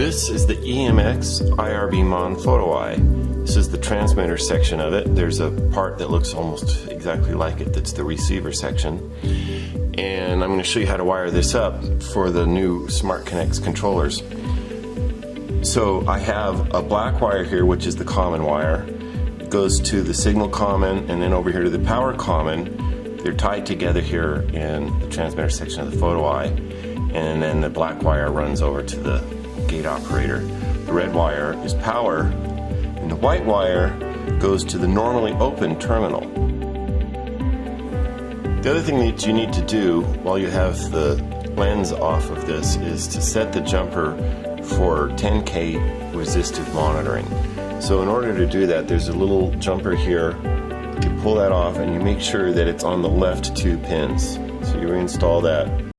This is the EMX IRB Mon Photo Eye. This is the transmitter section of it. There's a part that looks almost exactly like it that's the receiver section. And I'm going to show you how to wire this up for the new SmartCNX controllers. So I have a black wire here, which is the common wire. It goes to the signal common and then over here to the power common. They're tied together here in the transmitter section of the photo eye. And then the black wire runs over to the gate operator. The red wire is power, and the white wire goes to the normally open terminal. The other thing that you need to do while you have the lens off of this is to set the jumper for 10K resistive monitoring. So in order to do that, there's a little jumper here. You pull that off and you make sure that it's on the left 2 pins. So you reinstall that.